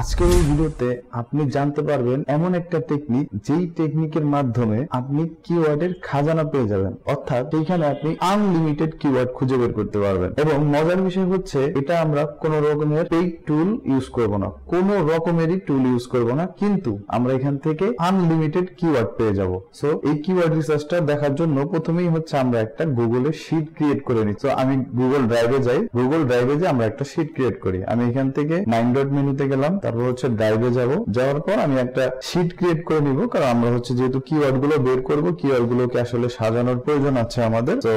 আজকের এই ভিডিওতে আপনি জানতে পারবেন এমন একটা টেকনিক, যেই টেকনিকের মাধ্যমে আপনি কিওয়ার্ডের খাজানা পেয়ে যাবেন। অর্থাৎ এখানে আপনি আনলিমিটেড কিওয়ার্ড খুঁজে বের করতে পারবেন। এবং মজার বিষয় হচ্ছে, এটা আমরা কোনো রকমের পেইড টুল ইউজ করব না, কোনো রকমেরই টুল ইউজ করব না, কিন্তু আমরা এখান থেকে আনলিমিটেড কিওয়ার্ড পেয়ে যাব। সো এই কিওয়ার্ড রিসার্চটা দেখার জন্য প্রথমেই হচ্ছে আমরা একটা গুগলে শীট ক্রিয়েট করে নিই। তো আমি গুগল ড্রাইভে যাই, গুগল ড্রাইভে যে আমরা একটা শীট ক্রিয়েট করি। আমি এখান থেকে 9 ডট মেনুতে গেলাম, তারপর হচ্ছে ড্রাইভে যাব। যাওয়ার পর আমি একটা শীট ক্রিয়েট করে নিব, কারণ আমরা হচ্ছে যেহেতু কিওয়ার্ড গুলো বের করব, কিওয়ার্ড গুলোকে আসলে সাজানোর প্রয়োজন আছে আমাদের। তো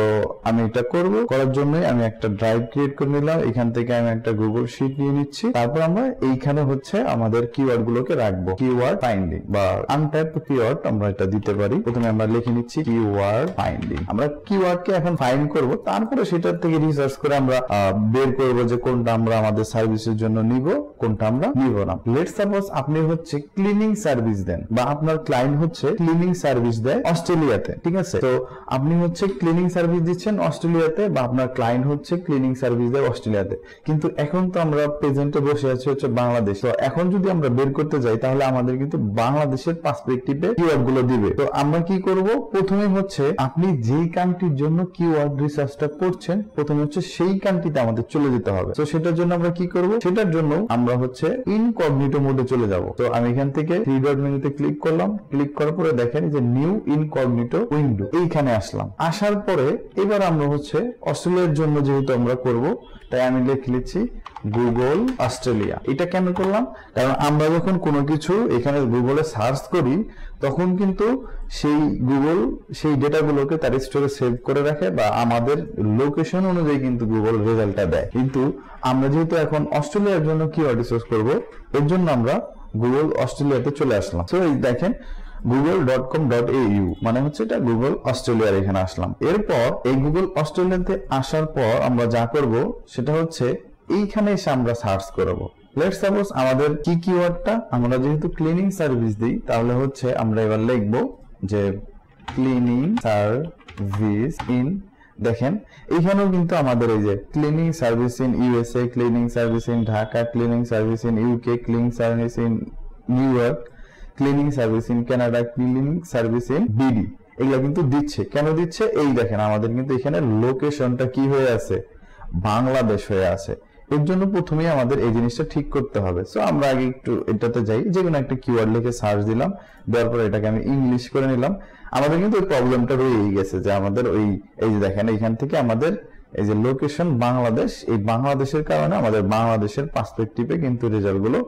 আমি এটা করব, করার জন্যই আমি একটা ড্রাইভ ক্রিয়েট করে নিলাম। এখান থেকে আমি একটা গুগল শীট নিয়ে নিচ্ছি। তারপর আমরা এইখানে হচ্ছে আমাদের কিওয়ার্ড গুলোকে রাখবো। কিওয়ার্ড ফাইন্ডিং বা আনটাইপড কিওয়ার্ড আমরা এটা দিতে পারি। প্রথমে আমরা লিখে নিচ্ছি কিওয়ার্ড ফাইন্ডিং। আমরা কিওয়ার্ডকে এখন ফাইন্ড করব, তারপরে সেটার থেকে রিসার্চ করে আমরা বের করব যে কোনটা আমরা আমাদের সার্ভিসের জন্য নিব, কোনটা আমরা নিব না। লেটস সাপোজ আপনি হচ্ছে ক্লিনিং সার্ভিস দেন, বা আপনার ক্লায়েন্ট হচ্ছে ক্লিনিং সার্ভিস দেয় অস্ট্রেলিয়াতে, ঠিক আছে? তো আপনি হচ্ছে ক্লিনিং সার্ভিস দিচ্ছেন অস্ট্রেলিয়াতে, বা আপনার ক্লায়েন্ট হচ্ছে ক্লিনিং সার্ভিস দেয় অস্ট্রেলিয়াতে। কিন্তু এখন তো আমরা প্রেজেন্টে বসে আছি হচ্ছে বাংলাদেশ। তো এখন যদি আমরা বের করতে যাই, তাহলে আমাদের কিন্তু বাংলাদেশের পার্সপেক্টিভে কিওয়ার্ড গুলো দিবে। তো আমরা কি করব, প্রথমে হচ্ছে আপনি যেই কান্ট্রির জন্য কিওয়ার্ড রিসার্চটা করছেন, প্রথমে হচ্ছে সেই কান্ট্রিতে আমাদের চলে যেতে হবে। তো সেটার জন্য আমরা কি করব, সেটার জন্য আমরা হচ্ছে ইনকগনিটো মোডে চলে যাব। তো আমি এখান থেকে 3 ডট মেনুতে ক্লিক করলাম। ক্লিক করার পরে দেখেন যে নিউ ইনকগনিটো উইন্ডো, এইখানে আসলাম। আসার পরে এবার আমরা হচ্ছে অস্ট্রেলিয়ার জন্য যেহেতু আমরা করব, তাই আমি লিখছি গুগল অস্ট্রেলিয়া। এটা কেন করলাম, কারণ আমরা যখন কোনো কিছু এখানে গুগলে সার্চ করি, তখন কিন্তু সেই গুগল সেই ডেটাগুলোকে তার স্টোরে সেভ করে রাখে, বা আমাদের লোকেশন অনুযায়ী কিন্তু গুগল রেজাল্টটা দেয়। কিন্তু আমরা যেহেতু এখন অস্ট্রেলিয়ার জন্য কিওয়ার্ড রিসার্চ করব, এর জন্য আমরা গুগল অস্ট্রেলিয়াতে চলে আসলাম। তো এই দেখেন google.com.au, মানে হচ্ছে এটা গুগল অস্ট্রেলিয়ার এখানে আসলাম। এরপর এই গুগল অস্ট্রেলিয়াতে আসার পর আমরা যা করব, সেটা হচ্ছে এইখানে এসে আমরা সার্চ করব। লেটস সাপোজ আমাদের কি কিওয়ার্ডটা, আমরা যেহেতু ক্লিনিং সার্ভিস দিই, তাহলে হচ্ছে আমরা এবার লিখব যে ক্লিনিং সার্ভিস ইন, দেখেন এইখানেও কিন্তু আমাদের এই যে cleaning service in USA, cleaning service in Dhaka, cleaning service in UK, cleaning service in new York, cleaning service in Canada, cleaning service in BD, এগুলো কিন্তু দিচ্ছে। কেন দিচ্ছে, এই দেখেন আমাদের কিন্তু এখানে লোকেশনটা কি হয়ে আছে, বাংলাদেশ হয়ে আছে। এর জন্য প্রথমেই আমাদের এই জিনিসটা ঠিক করতে হবে। সো আমরা আগে একটু এটাতে যাই, যে কোনো একটা কিওয়ার্ড লিখে সার্চ দিলাম, দেওয়ার পরে এটাকে আমি ইংলিশ করে নিলাম। আমাদের কিন্তু ওই প্রবলেমটা রয়েই গেছে, যে আমাদের এই যে দেখেন এইখান থেকে আমাদের এই যে লোকেশন বাংলাদেশ, এই বাংলাদেশের কারণে আমাদের বাংলাদেশের পার্সপেক্টিভে কিন্তু রেজাল্ট গুলো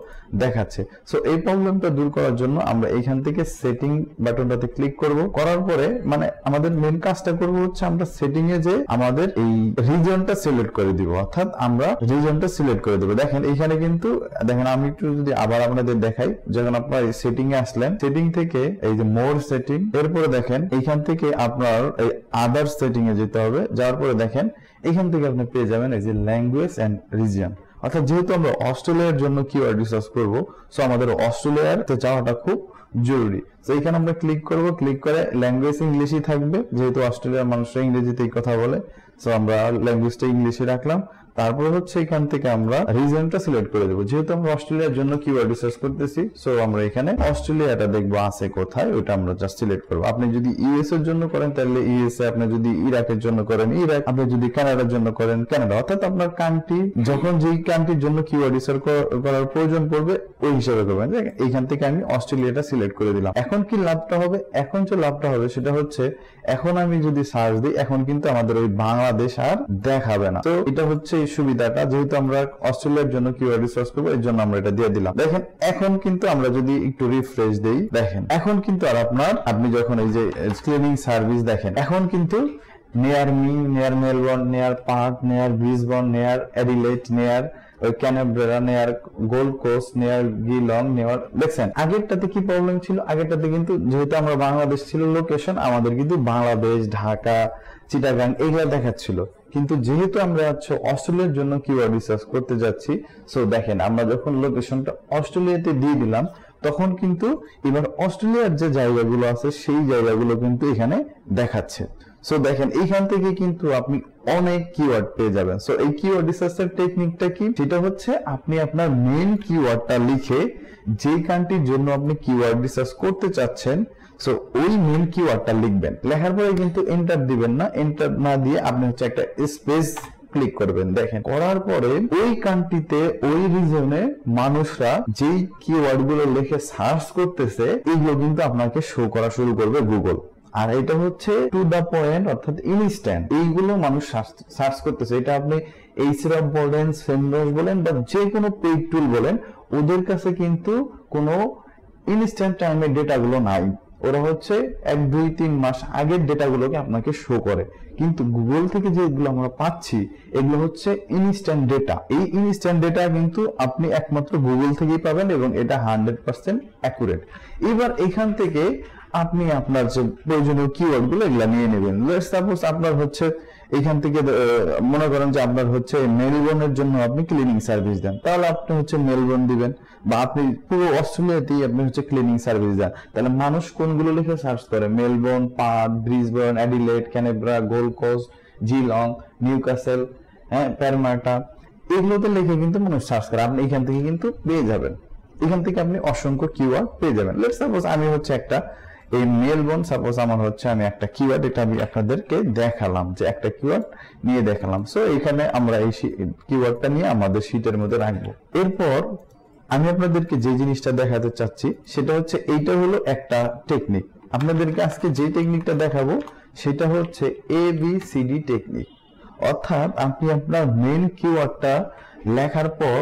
দেখাচ্ছে। সো এই প্রবলেমটা দূর করার জন্য আমরা এইখান থেকে সেটিং বাটনটাতে ক্লিক করব। করার পরে মানে আমাদের মেন কাজটা করব হচ্ছে আমরা সেটিং এ যে আমাদের এই রিজনটা সিলেক্ট করে দিব, অর্থাৎ আমরা রিজনটা সিলেক্ট করে দেব। দেখেন এইখানে কিন্তু দেখেন, আমি একটু যদি আবার আপনাদের দেখাই, যখন আপনার সেটিং এ আসলেন, সেটিং থেকে এই যে মোর সেটিং, এরপরে দেখেন এইখান থেকে আপনার এই আদার সেটিং এ যেতে হবে। যাওয়ার পরে দেখেন এখান থেকে আপনি পেয়ে যাবেন এই যে ল্যাঙ্গুয়েজ এন্ড রিজিয়ন। অর্থাৎ যেহেতু আমরা অস্ট্রেলিয়ার জন্য কিওয়ার্ড রিসার্চ করব, সো আমাদের অস্ট্রেলিয়াতে যাওয়াটা খুব জরুরি। তো এখানে আমরা ক্লিক করব, ক্লিক করে ল্যাঙ্গুয়েজ ইংলিশই থাকবে, যেহেতু অস্ট্রেলিয়ার মানুষরা ইংরেজিতেই কথা বলে। সো আমরা ল্যাঙ্গুয়েজটা ইংলিশে রাখলাম। তারপর হচ্ছে এখান থেকে আমরা রিজনটা সিলেক্ট করে দেবো, যেহেতু আমরা অস্ট্রেলিয়ার জন্য কিওয়ার্ড রিসার্চ করতেছি। সো আমরা এখানে অস্ট্রেলিয়াটা দেখবো আছে কোথায়, ওটা আমরা জাস্ট সিলেক্ট করবো। আপনি যদি ইউএস এর জন্য করেন তাহলে ইউএসএ, আপনি যদি ইরাকের জন্য করেন ইরাক, আপনি যদি কানাডার জন্য করেন কানাডা। অর্থাৎ আপনার কান্ট্রি যখন যেই কান্ট্রির জন্য কিওয়ার্ড রিসার্চ করার প্রয়োজন পড়বে, ওই হিসাবে করবেন। এইখান থেকে আমি অস্ট্রেলিয়াটা সিলেক্ট করে দিলাম। এখন কি লাভটা হবে, এখন যে লাভটা হবে সেটা হচ্ছে, এখন আমি যদি সার্চ দিই, এখন কিন্তু আমাদের ওই বাংলাদেশ আর দেখাবে না। তো এটা হচ্ছে সুবিধাটা, যেহেতু আমরা অস্ট্রেলিয়ার জন্য কিওয়ার্ড রিসার্চ করবো, এর জন্য আমরা এটা দিয়ে দিলাম। দেখেন এখন কিন্তু আমরা যদি একটু রিফ্রেশ দেই, দেখেন এখন কিন্তু আর আপনি যখন এই যে ক্লিনিং সার্ভিস দেখেন, এখন কিন্তু নেয়ার মি, নেয়ার মেলবোর্ন, নেয়ার পার্থ, নেয়ার ব্রিসবেন, নেয়ার অ্যাডিলেড, নেয়ার ওই ক্যানবেরা, নেয়ার গোল্ড কোস্ট, নেয়ার গিলং, নেয়ার, দেখছেন আগেরটাতে কি প্রবলেম ছিল, আগেরটাতে কিন্তু যেহেতু আমরা বাংলাদেশ ছিল লোকেশন, আমাদের কিন্তু বাংলাদেশ, ঢাকা, চিটাগাং এগুলা দেখাচ্ছিল। কিন্তু যেহেতু আমরা হচ্ছে অস্ট্রেলিয়ার জন্য কিওয়ার্ড রিসার্চ করতে যাচ্ছি, সো দেখেন আমরা যখন লোকেশনটা অস্ট্রেলিয়াতে দিয়ে দিলাম, তখন কিন্তু এবার অস্ট্রেলিয়ার যে জায়গাগুলো আছে সেই জায়গাগুলো কিন্তু এখানে দেখাচ্ছে। সো দেখেন এইখান থেকে কিন্তু আপনি অনেক কিওয়ার্ড পেয়ে যাবেন। সো এই কিওয়ার্ড রিসার্চের টেকনিকটা কি, সেটা হচ্ছে আপনি আপনার মেইন কিওয়ার্ডটা লিখে যে কান্ট্রির জন্য আপনি কিওয়ার্ড রিসার্চ করতে চাচ্ছেন, সো ওই মেইন কিওয়ার্ডটা লিখবেন। লেখার পরে কিন্তু এন্টার দিবেন না, এন্টার না দিয়ে আপনি হচ্ছে একটা স্পেস ক্লিক করবেন। দেখেন করার পরে ওই কান্ট্রিতে ওই রিজনে মানুষরা যেই কিওয়ার্ড গুলো লিখে সার্চ করতেছে এইগুলো কিন্তু আপনাকে শো করা শুরু করবে গুগল। আর এটা হচ্ছে টু দা পয়েন্ট, অর্থাৎ ইনস্ট্যান্ট। এইগুলো মানুষ সার্চ করতেছে, এটা আপনি এইচরাফ বলেন, সেমরস বলেন বা যে কোনো পেইড টুল বলেন, ওদের কাছে কিন্তু কোনো ইনস্ট্যান্ট টাইমের ডেটাগুলো নাই। ওরা হচ্ছে 1-2-3 মাস আগের ডেটাগুলোকে আপনাকে শো করে, কিন্তু গুগল থেকে যেগুলো আমরা পাচ্ছি এগুলো হচ্ছে ইনস্ট্যান্ট ডেটা। এই ইনস্ট্যান্ট ডেটা কিন্তু আপনি একমাত্র গুগল থেকেই পাবেন এবং এটা 100% অ্যাকুরেট। এবার এখান থেকে আপনি আপনার যে প্রয়োজনীয় কিওয়ার্ড গুলো এগুলা নিয়ে নেবেন। সাপোজ আপনার হচ্ছে এখান থেকে মনে করেন যে আপনার হচ্ছে মেলবোর্নের জন্য আপনি ক্লিনিং সার্ভিস দেন, তাহলে আপনি হচ্ছে মেলবোর্ন দিবেন, বা আপনি পুরো অস্ট্রেলিয়াতেই আপনি হচ্ছে ক্লিনিং সার্ভিস দেন, তাহলে মানুষ কোনগুলো লিখে সার্চ করে? Melbourne, Perth, Brisbane, Adelaide, Canberra, Gold Coast, Geelong, Newcastle, Parramatta, এগুলোতে লিখে কিন্তু মানুষ সার্চ করে। আপনি এখান থেকে কিন্তু পেয়ে যাবেন, এখান থেকে আপনি অসংখ্য কিওয়ার্ড পেয়ে যাবেন। লেটস সাপোজ আমি হচ্ছে একটা এই মেলবোর্ন, সাপোজ আমার হচ্ছে আমি একটা কিওয়ার্ড, এটা আমি আপনাদেরকে দেখালাম যে একটা কিওয়ার্ড নিয়ে দেখালাম। সো এখানে আমরা এই কিওয়ার্ডটা নিয়ে আমাদের শীটের মধ্যে রাখবো। এরপর আমি আপনাদেরকে যে জিনিসটা দেখাতে চাচ্ছি সেটা হচ্ছে এইটা হলো একটা টেকনিক। আপনাদেরকে আজকে যে টেকনিকটা দেখাবো সেটা হচ্ছে ABCD টেকনিক। অর্থাৎ আপনি আপনার মেইন কিওয়ার্ডটা লেখার পর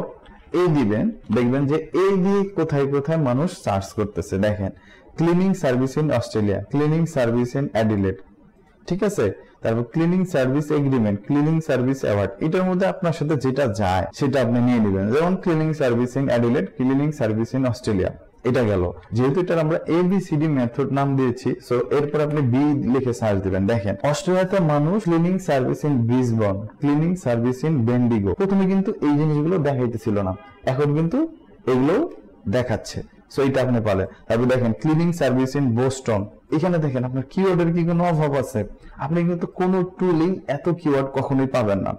এ দিবেন, দেখবেন যে এ দিয়ে কোথায় কোথায় মানুষ সার্চ করতেছে। দেখেন cleaning service in Australia, cleaning service in Adelaide, ঠিক আছে, তারপর cleaning service agreement, cleaning service award, এটার মধ্যে আপনার সাথে যেটা যায় সেটা আপনি নিয়ে নেবেন। যেমন cleaning service in Adelaide, cleaning service in Australia, এটা গেল। যেহেতু এটার আমরা ABCD মেথড নাম দিয়েছি, সো এরপর আপনি বি লিখে সার্চ দিবেন। দেখেন অস্ট্রেলিয়াতে মানুষ cleaning service in Brisbane, cleaning service in Bendigo. প্রথমে কিন্তু এই জিনিসগুলো দেখাইতেছিল না, এখন কিন্তু এগুলো দেখাচ্ছে। সো এটা আপনি পালেন। তারপর দেখেন ক্লিনিং সার্ভিস ইন বোস্টন, এখানে দেখেন আপনার কিওয়ার্ডের কি কোনো অভাব আছে? আপনি কিন্তু কোনো টুলিং এত কিওয়ার্ড কখনোই পাবেন না।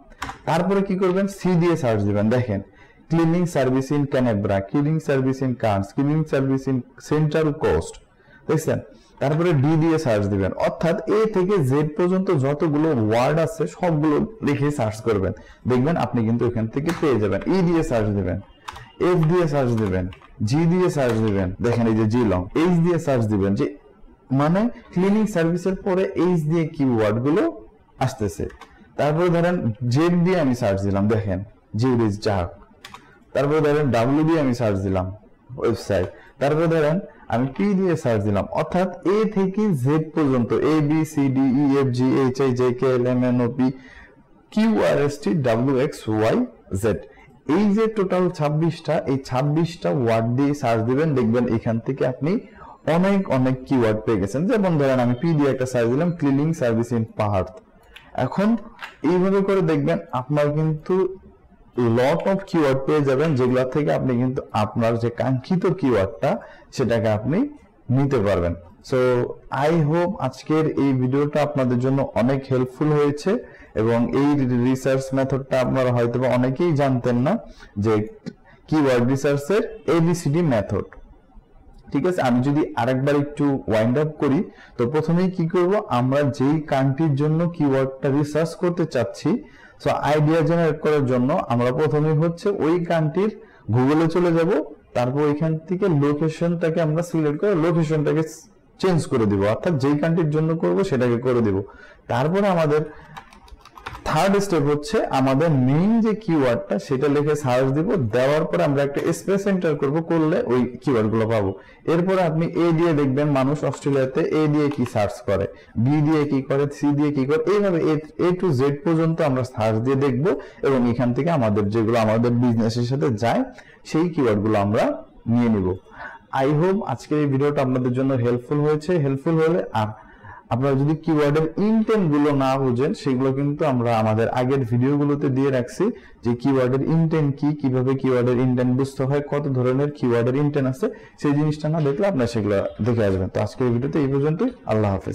তারপরে কি করবেন? সি দিয়ে সার্চ দিবেন। দেখেন cleaning service in Canberra, cleaning service in Cairns, cleaning service in central coast, দেখছেন? তারপরে ডি দিয়ে সার্চ দিবেন। অর্থাৎ এ থেকে জেড পর্যন্ত যতগুলো ওয়ার্ড আছে সবগুলো লিখে সার্চ করবেন, দেখবেন আপনি কিন্তু এখান থেকে পেয়ে যাবেন। ই দিয়ে সার্চ দিবেন, এফ দিয়ে সার্চ দিবেন, জি দিয়ে সার্চ দিবেন, দেখেন এই যে জি লং, এইচ দিয়ে সার্চ দিবেন, যে মানে ক্লিনিং সার্ভিসের পরে এইচ দিয়ে কিওয়ার্ড গুলো আসতেছে। তারপরে ধরেন জেড দিয়ে আমি সার্চ দিলাম, দেখেন জেড ইজ জাক। তারপরে ধরেন ডাব্লিউ দিয়ে আমি সার্চ দিলাম, ওয়েবসাইট। তারপরে ধরেন আমি পি দিয়ে সার্চ দিলাম। অর্থাৎ এ থেকে জেড পর্যন্ত ABCDEFGHIJKLMNOP QRSTWXYZ, এই যে টোটাল 26টা, এই 26টা ওয়ার্ড দিয়ে সার্চ দিবেন, দেখবেন এখান থেকে আপনি অনেক অনেক কিওয়ার্ড পেয়ে গেছেন। যেমন ধরেন আমি পি দিয়ে একটা সার্চ দিলাম, ক্লিনিং সার্ভিস ইন পার্থ। এখন এইভাবে করে দেখবেন আপনার কিন্তু লট অফ কিওয়ার্ড পেয়ে যাবেন, যেগুলো থেকে আপনি কিন্তু আপনার যে কাঙ্ক্ষিত কিওয়ার্ডটা সেটাকে আপনি নিতে পারবেন। সো আই হোপ আজকের এই ভিডিওটা আপনাদের জন্য অনেক হেল্পফুল হয়েছে, এবং এই রিসার্চ মেথডটা আপনারা হয়তো অনেকেই জানতেন না, যে কিওয়ার্ড রিসার্চের ABCD মেথড। ঠিক আছে, আমি যদি আরেকবার একটু ওয়াইন্ড আপ করি, তো প্রথমেই কি করব, আমরা যেই কান্ট্রির জন্য কিওয়ার্ডটা রিসার্চ করতে চাচ্ছি, সো আইডিয়া জেনারেট করার জন্য আমরা প্রথমেই হচ্ছে ওই কান্ট্রির গুগলে চলে যাব। তারপর এখান থেকে লোকেশনটাকে আমরা সিলেক্ট করে লোকেশনটাকে চেঞ্জ করে দিব, অর্থাৎ যেই কান্ট্রির জন্য করব সেটাকে করে দিব। তারপরে আমাদের থার্ড স্টেপ হচ্ছে আমাদের মেইন যে কিওয়ার্ডটা সেটা লিখে সার্চ দিব, দেওয়ার পরে আমরা একটা স্পেস এন্টার করব, করলে ওই কিওয়ার্ড গুলো পাবো। এরপরে আপনি এ দিয়ে দেখবেন মানুষ অস্ট্রেলিয়াতে এ দিয়ে কি সার্চ করে, বি দিয়ে কি করে, সি দিয়ে কি করে, এইভাবে এ টু জেড পর্যন্ত আমরা সার্চ দিয়ে দেখব, এবং এখান থেকে আমাদের যেগুলো আমাদের বিজনেসের সাথে যায় সেই কিওয়ার্ড গুলো আমরা নিয়ে নিব। আই হোপ আজকের এই ভিডিওটা আপনাদের জন্য হেল্পফুল হয়েছে। হেল্পফুল হলে আর আপনারা যদি কিওয়ার্ডের ইনটেন্ট গুলো না বুঝেন, সেগুলো কিন্তু আমরা আমাদের আগের ভিডিওগুলোতে দিয়ে রাখছি, যে কিওয়ার্ডের ইনটেন্ট কি, কিভাবে কিওয়ার্ডের ইনটেন্ট বুঝতে হয়, কত ধরনের কিওয়ার্ডের ইনটেন্ট আছে, সেই জিনিসটা না দেখলে আপনারা সেগুলো দেখে আসবেন। তো আজকের ভিডিওতে এই পর্যন্তই। আল্লাহ হাফেজ।